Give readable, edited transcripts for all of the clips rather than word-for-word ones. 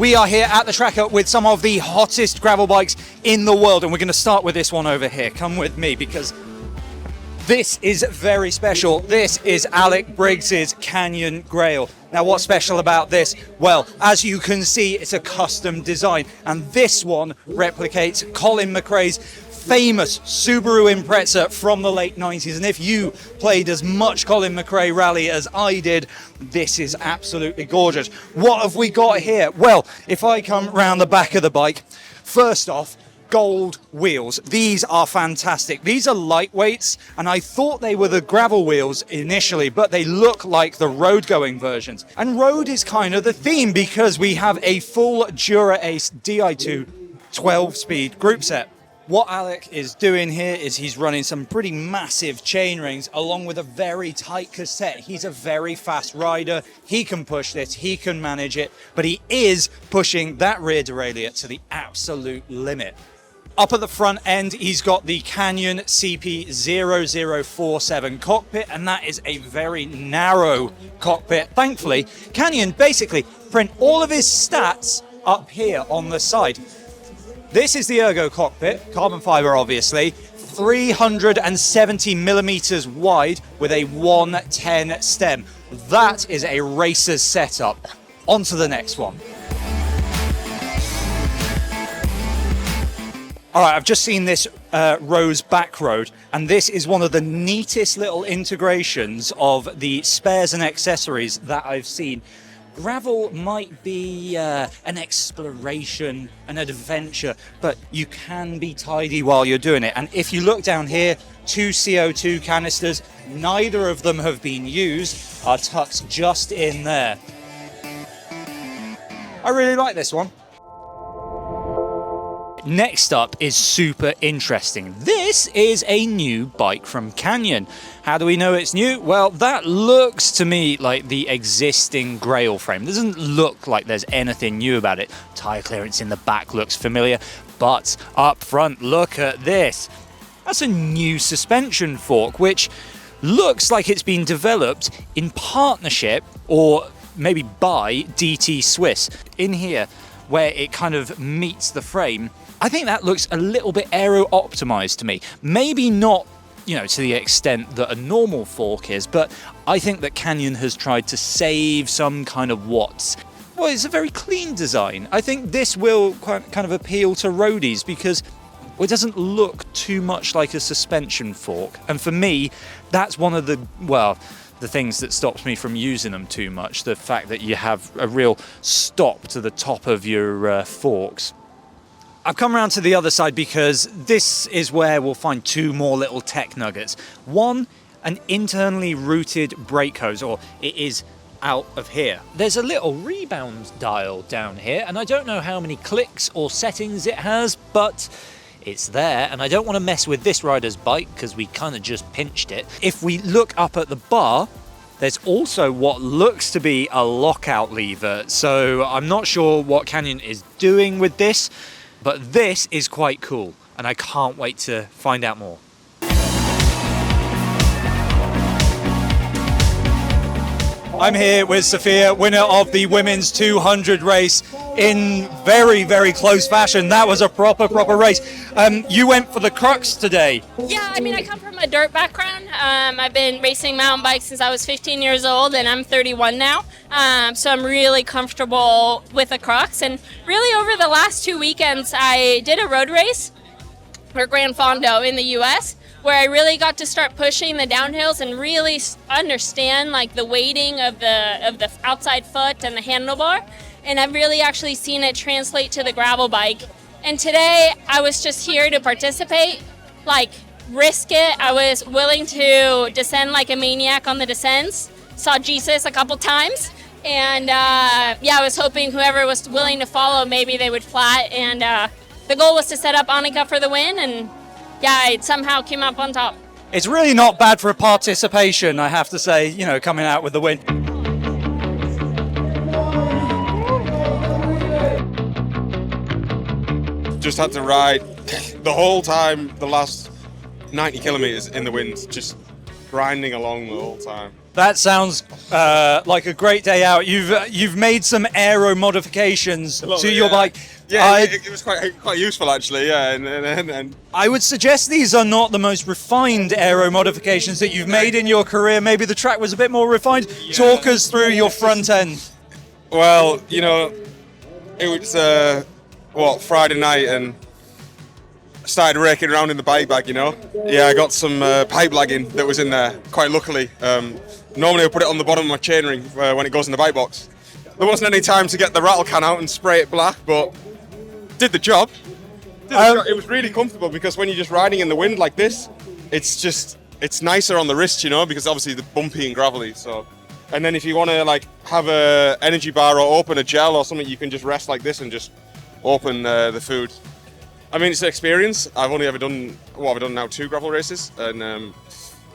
We are here at the Traka with some of the hottest gravel bikes in the world, and we're going to start with this one over here. Come with me because this is very special. This is Alec Briggs's Canyon Grail. Now, what's special about this? Well, as you can see, it's a custom design, and this one replicates Colin McRae's famous Subaru Impreza from the late 90s. And if you played as much Colin McRae rally as I did, this is absolutely gorgeous. What have we got here? Well, if I come round the back of the bike, first off, gold wheels. These are fantastic. These are lightweights, and I thought they were the gravel wheels initially, but they look like the road-going versions. And road is kind of the theme because we have a full Dura Ace Di2 12-speed group set. What Alec is doing here is he's running some pretty massive chain rings along with a very tight cassette. He's a very fast rider. He can push this, he can manage it, but he is pushing that rear derailleur to the absolute limit. Up at the front end, he's got the Canyon CP0047 cockpit, and that is a very narrow cockpit. Thankfully, Canyon basically print all of his stats up here on the side. This is the Ergo cockpit, carbon fiber obviously, 370 millimeters wide with a 110 stem. That is a racer's setup. On to the next one. All right, I've just seen this Roseback Road, and this is one of the neatest little integrations of the spares and accessories that I've seen. Gravel might be an exploration, an adventure, but you can be tidy while you're doing it. And if you look down here, 2 CO2 canisters, neither of them have been used, are tucked just in there. I really like this one. Next up is super interesting. This is a new bike from Canyon. How do we know it's new? Well, that looks to me like the existing Grail frame. It doesn't look like there's anything new about it. Tire clearance in the back looks familiar, but up front, look at this. That's a new suspension fork, which looks like it's been developed in partnership or maybe by DT Swiss. In here, where it kind of meets the frame, I think that looks a little bit aero-optimized to me. Maybe not, to the extent that a normal fork is, but I think that Canyon has tried to save some kind of watts. Well, it's a very clean design. I think this will kind of appeal to roadies because it doesn't look too much like a suspension fork. And for me, that's one of the things that stops me from using them too much. The fact that you have a real stop to the top of your forks. I've come around to the other side because this is where we'll find two more little tech nuggets. One, an internally routed brake hose, or it is out of here. There's a little rebound dial down here, and I don't know how many clicks or settings it has, but it's there, and I don't want to mess with this rider's bike because we kind of just pinched it. If we look up at the bar, there's also what looks to be a lockout lever, so I'm not sure what Canyon is doing with this, but this is quite cool, and I can't wait to find out more. I'm here with Sophia, winner of the women's 200 race in very, very close fashion. That was a proper race. You went for the crux today. Yeah, I come from a dirt background. I've been racing mountain bikes since I was 15 years old, and I'm 31 now. So I'm really comfortable with the crux. And really over the last 2 weekends, I did a road race for Gran Fondo in the US, where I really got to start pushing the downhills and really understand the weighting of the outside foot and the handlebar. And I've really actually seen it translate to the gravel bike. And today I was just here to participate, risk it. I was willing to descend like a maniac on the descents. Saw Jesus a couple times. And I was hoping whoever was willing to follow, maybe they would flat. And the goal was to set up Annika for the win, and it somehow came up on top. It's really not bad for a participation, I have to say, coming out with the win. Just had to ride the whole time, the last 90 kilometres in the wind, just grinding along the whole time. That sounds like a great day out. You've made some aero modifications to your bike. Yeah, it was quite useful actually. Yeah, and I would suggest these are not the most refined aero modifications that you've made in your career. Maybe the track was a bit more refined. Yeah. Talk us through your front end. Well, you know, it was Friday night and I started raking around in the bike bag. You know, yeah, I got some pipe lagging that was in there. Quite luckily. Normally I put it on the bottom of my chainring when it goes in the bike box. There wasn't any time to get the rattle can out and spray it black, but did the job. It was really comfortable because when you're just riding in the wind like this, it's nicer on the wrist, you know, because obviously the bumpy and gravelly. So, and then if you want to like have a energy bar or open a gel or something, you can just rest like this and just open the food. I mean, it's an experience. I've only ever done now 2 gravel races, and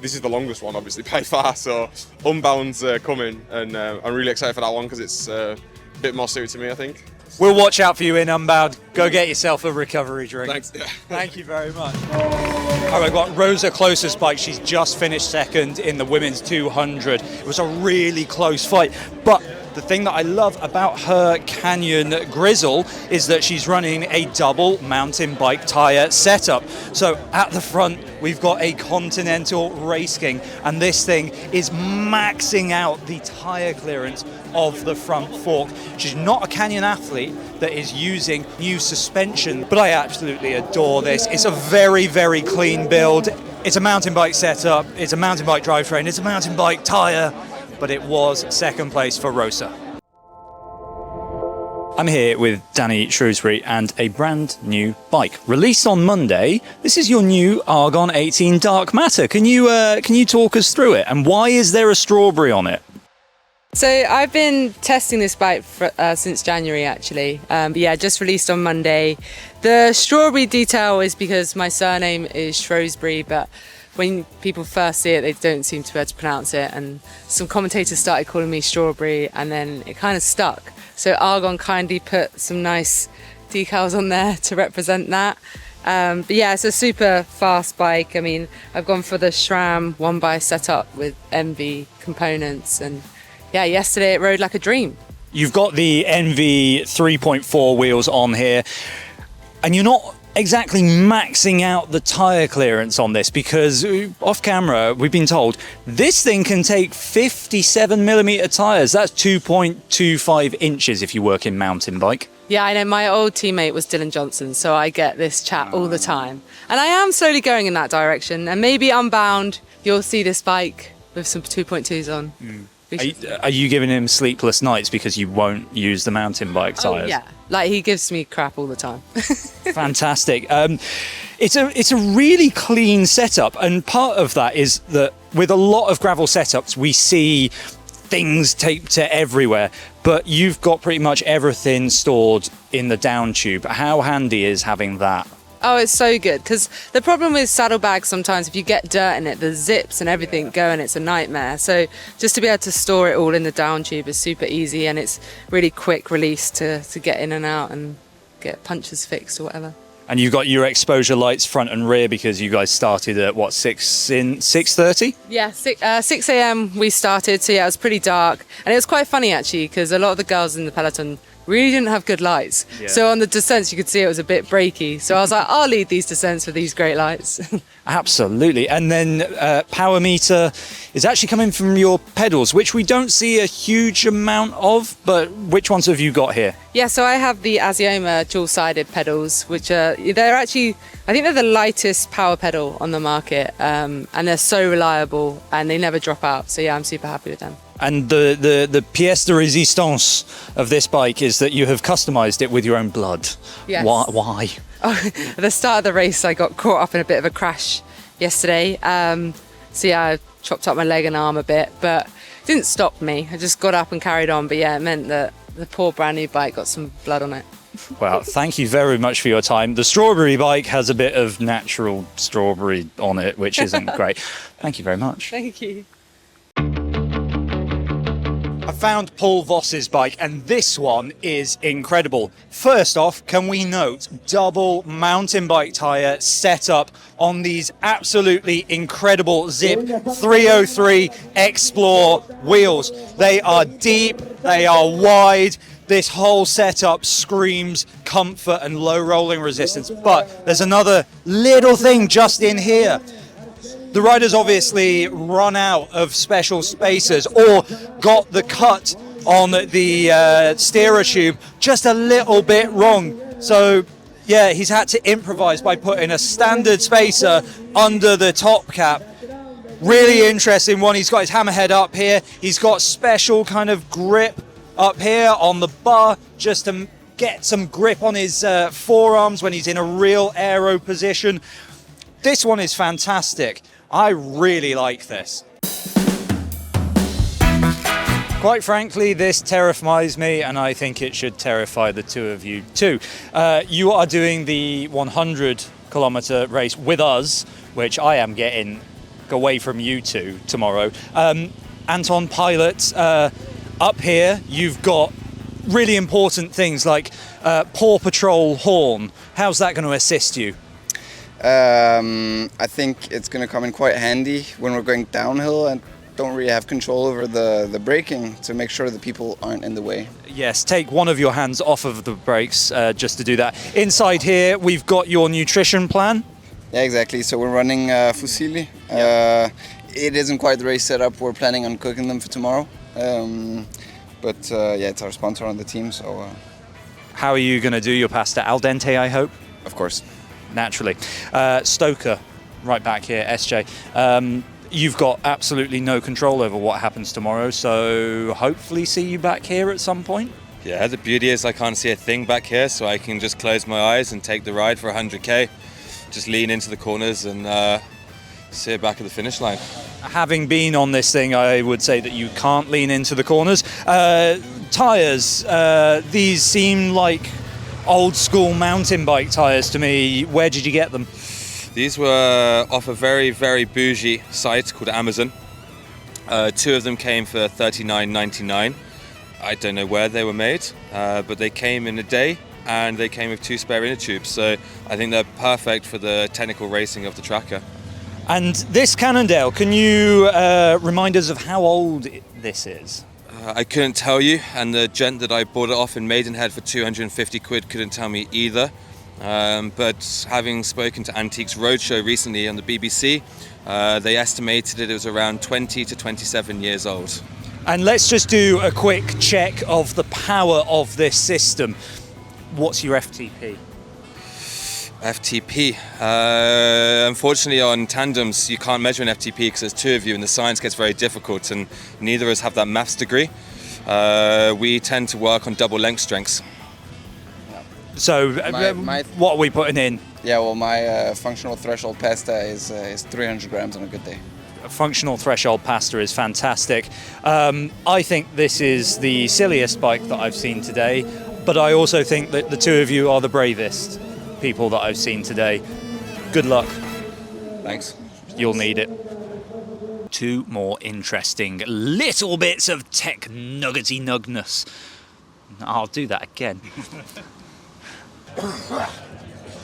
this is the longest one, obviously, by far. So Unbound's coming, and I'm really excited for that one because it's a bit more suited to me, I think. We'll watch out for you in Unbound. Go get yourself a recovery drink. Thanks. Thank you very much. All right, I've got Rosa closest bike. She's just finished second in the women's 200. It was a really close fight, but the thing that I love about her Canyon Grizzle is that she's running a double mountain bike tyre setup. So at the front, we've got a Continental Race King, and this thing is maxing out the tyre clearance of the front fork. She's not a Canyon athlete that is using new suspension, but I absolutely adore this. It's a very, very clean build. It's a mountain bike setup, it's a mountain bike drivetrain, it's a mountain bike tyre, but it was second place for Rosa. I'm here with Danni Shrosbree and a brand new bike. Released on Monday, this is your new Argon 18 Dark Matter. Can you talk us through it? And why is there a strawberry on it? So I've been testing this bike since January actually, but yeah, just released on Monday. The strawberry detail is because my surname is Shrewsbury, but when people first see it, they don't seem to be able to pronounce it, and some commentators started calling me Strawberry, and then it kind of stuck. So Argon kindly put some nice decals on there to represent that. But yeah, it's a super fast bike. I mean, I've gone for the SRAM 1x setup with MV components, and yeah, yesterday it rode like a dream. You've got the NV 3.4 wheels on here, and you're not exactly maxing out the tyre clearance on this, because off camera we've been told this thing can take 57mm tyres. That's 2.25 inches if you work in mountain bike. Yeah, I know. My old teammate was Dylan Johnson, so I get this chat all the time. And I am slowly going in that direction, and maybe Unbound you'll see this bike with some 2.2s on. Are you giving him sleepless nights because you won't use the mountain bike tyres? Oh, yeah, like he gives me crap all the time. Fantastic. It's a really clean setup, and part of that is that with a lot of gravel setups we see things taped to everywhere, but you've got pretty much everything stored in the down tube. How handy is having that? Oh, it's so good, because the problem with saddlebags sometimes, if you get dirt in it, the zips and everything go and it's a nightmare. So just to be able to store it all in the down tube is super easy, and it's really quick release to get in and out and get punctures fixed or whatever. And you've got your exposure lights front and rear because you guys started at what, 6:30? Yeah, 6 a.m. we started, so yeah, it was pretty dark, and it was quite funny actually, because a lot of the girls in the peloton really didn't have good lights. Yeah. So on the descents you could see it was a bit breaky. So I was like, I'll lead these descents with these great lights. Absolutely. And then power meter is actually coming from your pedals, which we don't see a huge amount of, but which ones have you got here? Yeah, so I have the Asioma dual-sided pedals, which they're actually, I think they're the lightest power pedal on the market, and they're so reliable and they never drop out. So yeah, I'm super happy with them. And the pièce de résistance of this bike is that you have customized it with your own blood. Yes. Why? Oh, at the start of the race, I got caught up in a bit of a crash yesterday. So yeah, I chopped up my leg and arm a bit, but it didn't stop me. I just got up and carried on. But yeah, it meant that the poor brand new bike got some blood on it. Well, thank you very much for your time. The strawberry bike has a bit of natural strawberry on it, which isn't great. Thank you very much. Thank you. I found Paul Voss's bike, and this one is incredible. First off, can we note double mountain bike tyre set up on these absolutely incredible Zip 303 Explore wheels. They are deep, they are wide. This whole setup screams comfort and low rolling resistance. But there's another little thing just in here. The riders obviously run out of special spacers or got the cut on the steerer tube just a little bit wrong. So yeah, he's had to improvise by putting a standard spacer under the top cap. Really interesting one. He's got his hammerhead up here. He's got special kind of grip up here on the bar just to get some grip on his forearms when he's in a real aero position. This one is fantastic. I really like this. Quite frankly, this terrifies me, and I think it should terrify the two of you too. You are doing the 100-kilometer race with us, which I am getting away from you two tomorrow. Anton Pilot, up here, you've got really important things like Paw Patrol horn. How's that going to assist you? I think it's going to come in quite handy when we're going downhill and don't really have control over the braking to make sure that people aren't in the way. Yes, take one of your hands off of the brakes just to do that. Inside here, we've got your nutrition plan. Yeah, exactly. So we're running fusilli. It isn't quite the race setup. We're planning on cooking them for tomorrow. But yeah, it's our sponsor on the team. So how are you going to do your pasta? Al dente, I hope? Of course. Naturally. Stoker, right back here, SJ. You've got absolutely no control over what happens tomorrow, so hopefully see you back here at some point. Yeah, the beauty is I can't see a thing back here, so I can just close my eyes and take the ride for 100k. Just lean into the corners and see it back at the finish line. Having been on this thing, I would say that you can't lean into the corners. Tyres, these seem like old school mountain bike tyres to me. Where did you get them? These were off a very, very bougie site called Amazon. Two of them came for $39.99. I don't know where they were made, but they came in a day and they came with 2 spare inner tubes. So I think they're perfect for the technical racing of the Traka. And this Cannondale, can you remind us of how old this is? I couldn't tell you, and the gent that I bought it off in Maidenhead for 250 quid couldn't tell me either. But having spoken to Antiques Roadshow recently on the BBC, they estimated it was around 20 to 27 years old. And let's just do a quick check of the power of this system. What's your FTP? FTP. Unfortunately, on tandems, you can't measure an FTP because there's 2 of you, and the science gets very difficult, and neither of us have that maths degree. We tend to work on double length strengths. So, what are we putting in? Yeah, well, my functional threshold pasta is 300 grams on a good day. Functional threshold pasta is fantastic. I think this is the silliest bike that I've seen today, but I also think that the 2 of you are the bravest people that I've seen today. Good luck. Thanks. You'll need it. 2 more interesting little bits of tech nuggety nugness. I'll do that again.